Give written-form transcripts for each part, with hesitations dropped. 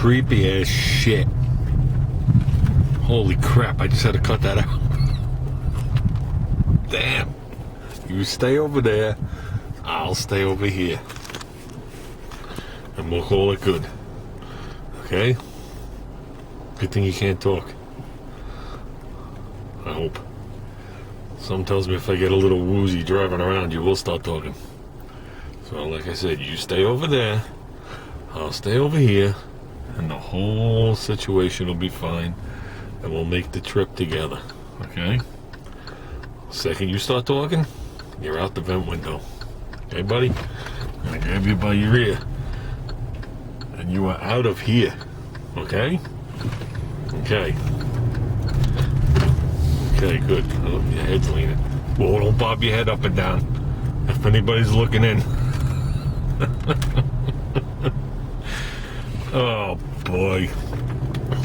creepy as shit. Holy crap, I just had to cut that out. Damn. You stay over there, I'll stay over here. And we'll call it good. Okay? Good thing you can't talk. I hope. Something tells me if I get a little woozy driving around, you will start talking. So like I said, you stay over there, I'll stay over here, and the whole situation will be fine, and we'll make the trip together. Okay? Second you start talking, you're out the vent window. Okay, buddy? I'm gonna grab you by your ear. And you are out of here. Okay? Okay. Okay, good. Oh, your head's leaning. Whoa, don't bob your head up and down. If anybody's looking in. Oh, boy.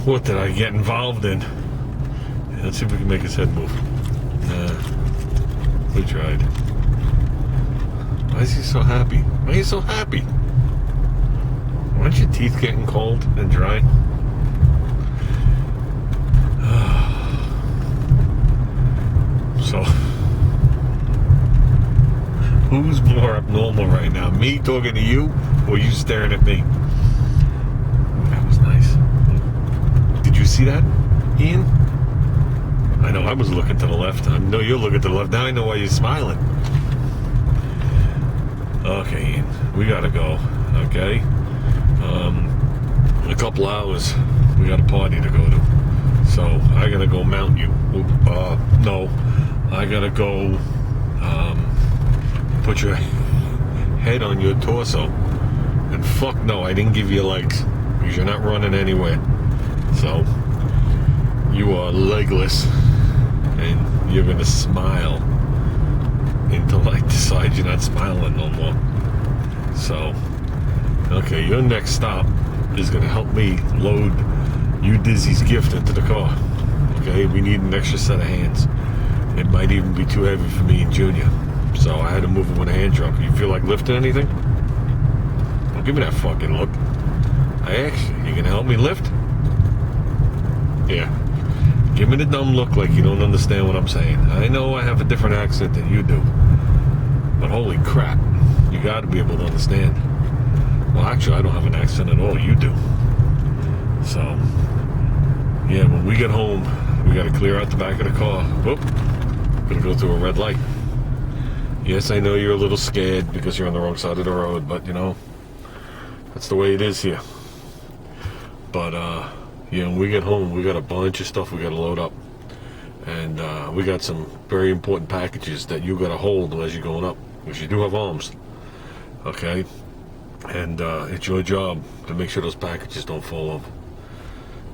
What did I get involved in? Yeah, let's see if we can make his head move. We tried. Why is he so happy? Why are you so happy? Aren't your teeth getting cold and dry? So, who's more abnormal right now? Me talking to you or you staring at me? That was nice. Did you see that, Ian? I know I was looking to the left. I know you're looking to the left. Now I know why you're smiling. Okay, Ian, we gotta go. Okay? In a couple hours, we got a party to go to. So, I gotta go mount you. No. I gotta go put your head on your torso. And fuck no, I didn't give you legs. Because you're not running anywhere. So, you are legless. And you're gonna smile until I decide you're not smiling no more. So, okay, your next stop is gonna help me load you Dizzy's gift into the car. Okay, we need an extra set of hands. It might even be too heavy for me and Junior. So I had to move it with a hand truck. You feel like lifting anything? Don't give me that fucking look. I asked you, you gonna help me lift? Yeah. Give me the dumb look like you don't understand what I'm saying. I know I have a different accent than you do. But holy crap, you gotta be able to understand. Well, actually, I don't have an accent at all. You do. So, yeah, when we get home, we gotta clear out the back of the car. Whoop. Gonna go through a red light. Yes, I know you're a little scared because you're on the wrong side of the road, but you know, that's the way it is here. But yeah, when we get home, we got a bunch of stuff we gotta load up, and we got some very important packages that you gotta hold as you're going up, because you do have arms. Okay, and it's your job to make sure those packages don't fall over.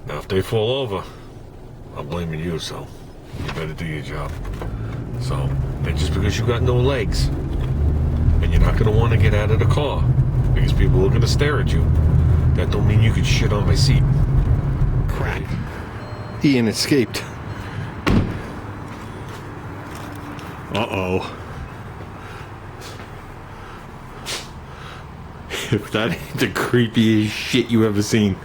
Now, if they fall over, I'm blaming you, so you better do your job. So, and just because you got no legs, and you're not going to want to get out of the car, because people are going to stare at you, that don't mean you can shit on my seat. Crap. Ian escaped. Uh-oh. If that ain't the creepiest shit you ever seen.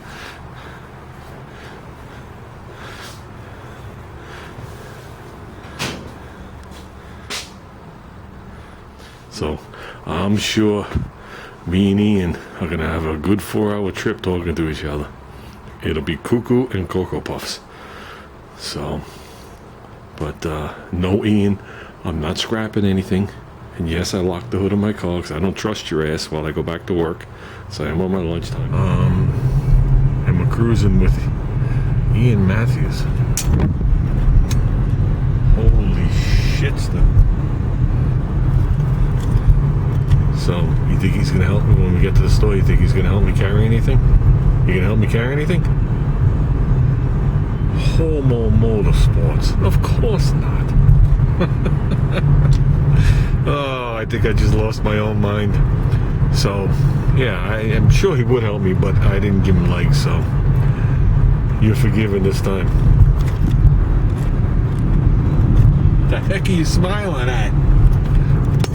So, I'm sure me and Ian are going to have a good 4-hour trip talking to each other. It'll be Cuckoo and Cocoa Puffs. So, but no, Ian, I'm not scrapping anything. And yes, I locked the hood of my car because I don't trust your ass while I go back to work. So I'm on my lunchtime. And we're cruising with Ian Matthews. Holy shitster. So, you think he's going to help me when we get to the store? You think he's going to help me carry anything? You going to help me carry anything? Homo Motorsports. Of course not. Oh, I think I just lost my own mind. So, yeah, I am sure he would help me, but I didn't give him legs, so you're forgiven this time. The heck are you smiling at?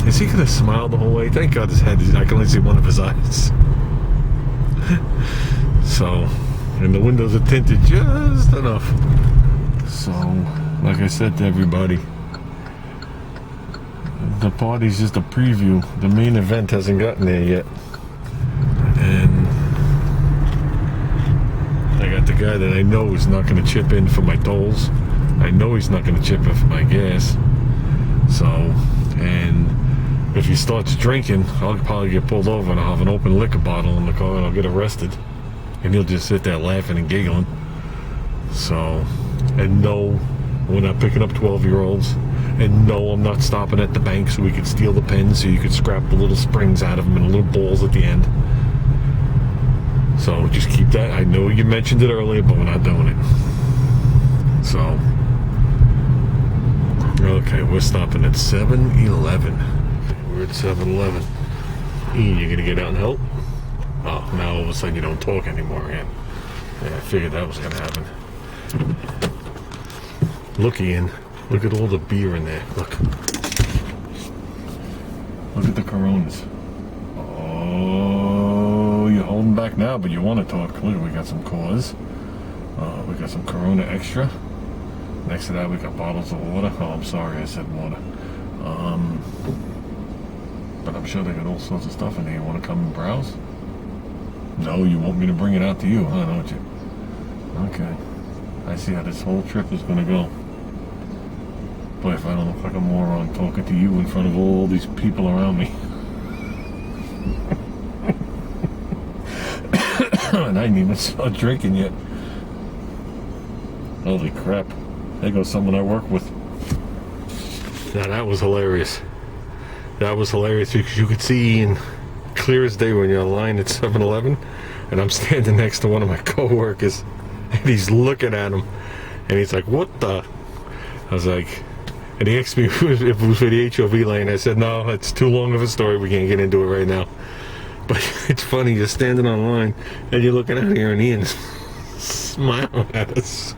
Is he gonna smile the whole way? Thank God his head is, I can only see one of his eyes. So, and the windows are tinted just enough. So, like I said to everybody, the party's just a preview. The main event hasn't gotten there yet. And I got the guy that I know is not going to chip in for my tolls. I know he's not going to chip in for my gas. So, and if he starts drinking, I'll probably get pulled over and I'll have an open liquor bottle in the car and I'll get arrested. And he'll just sit there laughing and giggling. So, and no, we're not picking up 12-year-olds. And no, I'm not stopping at the bank so we could steal the pins so you could scrap the little springs out of them and the little balls at the end. So just keep that. I know you mentioned it earlier, but we're not doing it. So, okay, we're stopping at 7-Eleven. We're at 7-Eleven. Ian, you gonna get out and help? Oh, now all of a sudden you don't talk anymore, Ian. Yeah, I figured that was gonna happen. Look, Ian. Look at all the beer in there. Look. Look at the Coronas. Oh, you're holding back now, but you want to talk. Look, we got some Coors. We got some Corona Extra. Next to that, we got bottles of water. Oh, I'm sorry, I said water. But I'm sure they got all sorts of stuff in there. You want to come and browse? No, you want me to bring it out to you, huh, don't you? Okay. I see how this whole trip is going to go. Boy, if I don't look like a moron talking to you in front of all these people around me. And I ain't even started drinking yet. Holy crap. There goes someone I work with. Now that was hilarious. That was hilarious because you could see Ian clear as day when you're in line at 7-Eleven. And I'm standing next to one of my co-workers. And he's looking at him. And he's like, what the? I was like... And he asked me if it was for the HOV lane. I said, no, it's too long of a story. We can't get into it right now. But it's funny, you're standing online and you're looking out here and Ian's smiling at us.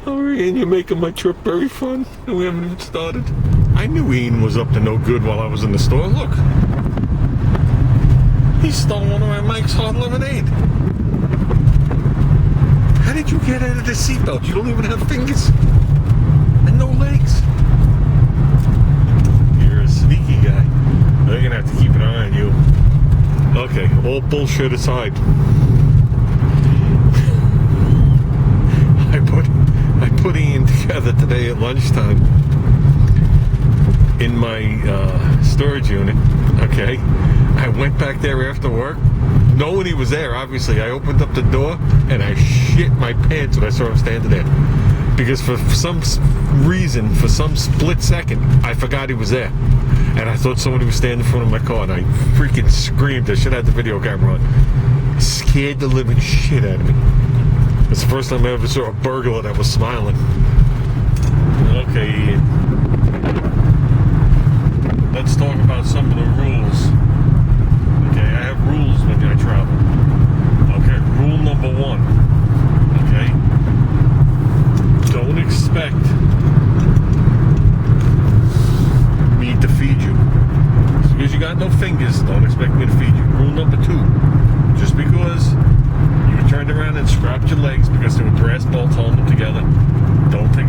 Oh, Ian, you're making my trip very fun. And we haven't even started. I knew Ian was up to no good while I was in the store. Look. He stole one of my Mike's Hard Lemonade. How did you get out of the seatbelt? You don't even have fingers. And no legs. You're a sneaky guy. They're gonna have to keep an eye on you. Okay, all bullshit aside. I put Ian together today at lunchtime in my storage unit. Okay, I went back there after work. Knowing he was there, obviously, I opened up the door and I shit my pants when I saw him standing there. Because for some reason, for some split second, I forgot he was there. And I thought somebody was standing in front of my car, and I freaking screamed. I should have had the video camera on. It scared the living shit out of me. It's the first time I ever saw a burglar that was smiling. Okay, Ian. Let's talk about some of the rules. Okay, I have rules when I travel. Okay, rule number 1. Okay? Don't expect me to feed you. Just because you got no fingers, don't expect me to feed you. Rule number 2. Just because you turned around and scrapped your legs because there were brass bolts holding them together, don't take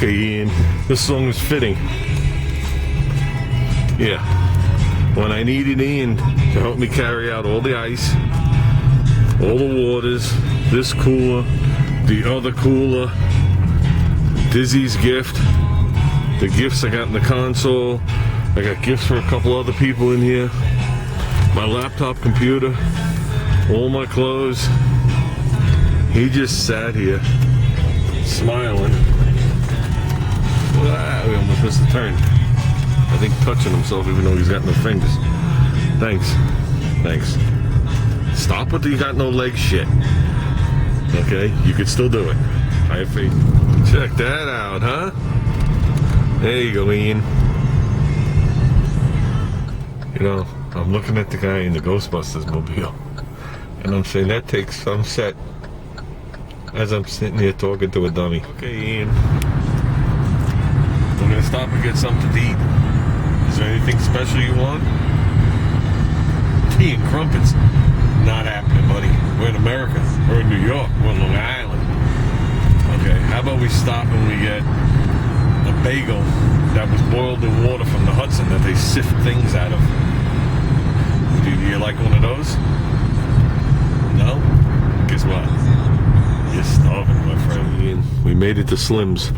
Okay, Ian, this song is fitting. Yeah. When I needed Ian to help me carry out all the ice, all the waters, this cooler, the other cooler, Dizzy's gift, the gifts I got in the console, I got gifts for a couple other people in here, my laptop computer, all my clothes. He just sat here, smiling. We almost missed the turn. I think touching himself even though he's got no fingers. Thanks. Stop with the you got no legs shit. Okay? You could still do it. I have faith. Check that out, huh? There you go, Ian. You know, I'm looking at the guy in the Ghostbusters mobile. And I'm saying that takes some set as I'm sitting here talking to a dummy. Okay, Ian. We're gonna stop and get something to eat. Is there anything special you want? Tea and crumpets. Not happening, buddy. We're in America. We're in New York. We're in Long Island. Okay, how about we stop and we get a bagel that was boiled in water from the Hudson that they sift things out of. Do you like one of those? No? Guess what? You're starving, my friend. Ian, we made it to Slim's.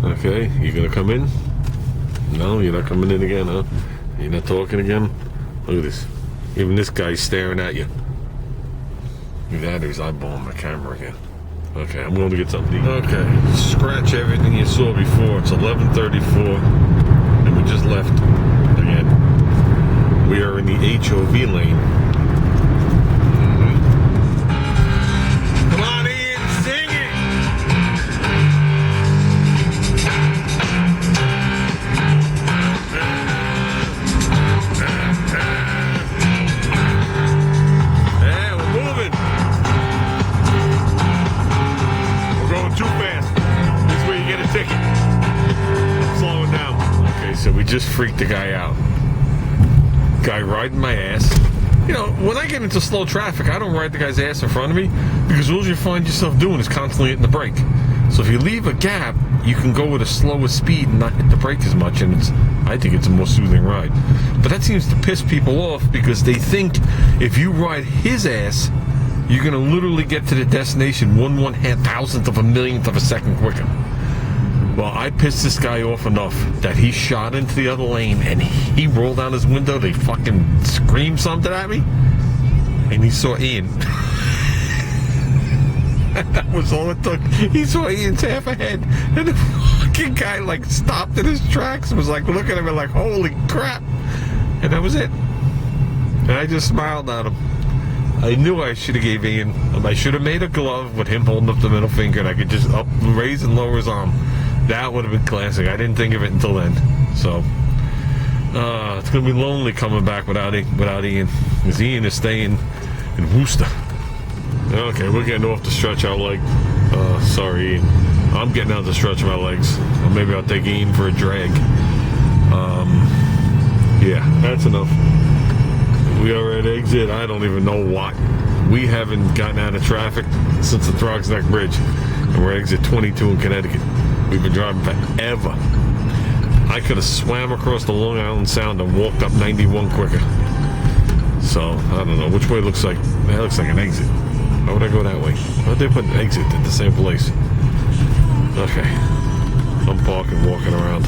Okay, you gonna come in? No, you're not coming in again, huh? You're not talking again? Look at this. Even this guy's staring at you. Look at that, he's eyeballing my camera again. Okay, I'm going to get something to eat. Okay, scratch everything you saw before. It's 11:34, and we just left again. We are in the HOV lane. Come on, Ian, sing it! Yeah, we're moving. We're going too fast. This is where you get a ticket. I'm slowing down. Okay, so we just freaked the guy out. Guy riding my ass. You know, when I get into slow traffic, I don't ride the guy's ass in front of me because all you find yourself doing is constantly hitting the brake. So if you leave a gap, you can go with a slower speed and not hit the brake as much, and I think it's a more soothing ride. But that seems to piss people off because they think if you ride his ass, you're gonna literally get to the destination 1/1000th of a millionth of a second quicker. Well, I pissed this guy off enough that he shot into the other lane and he rolled down his window. They fucking screamed something at me, and he saw Ian. That was all it took. He saw Ian's half ahead, and the fucking guy like stopped in his tracks and was like looking at me like, "Holy crap!" And that was it. And I just smiled at him. I knew I should have gave Ian. I should have made a glove with him holding up the middle finger, and I could just raise and lower his arm. That would have been classic. I didn't think of it until then. So it's gonna be lonely coming back without Ian, because Ian is staying in Worcester. Okay, we're getting off to stretch our leg. Sorry, Ian. I'm getting out to stretch my legs. Or maybe I'll take Ian for a drag. Yeah, that's enough. We are at exit. I don't even know what. We haven't gotten out of traffic since the Throgs Neck Bridge, and we're at exit 22 in Connecticut. We've been driving forever. I could have swam across the Long Island Sound and walked up 91 quicker. So, I don't know. Which way looks like? That looks like an exit. Why would I go that way? Why would they put an exit at the same place? Okay. I'm parking, walking around.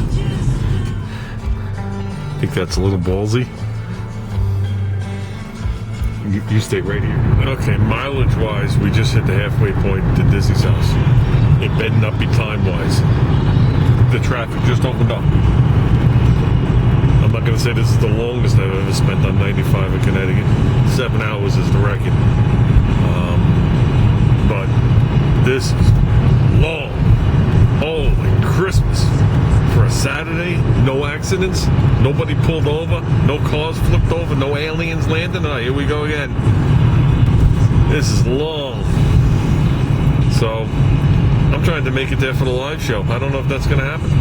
I think that's a little ballsy. You stay right here. Okay, mileage-wise, we just hit the halfway point to Dizzy's house. It better not be time-wise. The traffic just opened up. I'm not going to say this is the longest I've ever spent on 95 in Connecticut. 7 hours is the record. But this is long. Holy Christmas. For a Saturday, no accidents, nobody pulled over, no cars flipped over, no aliens landing. Oh, here we go again. This is long. So, I'm trying to make it there for the live show. I don't know if that's going to happen.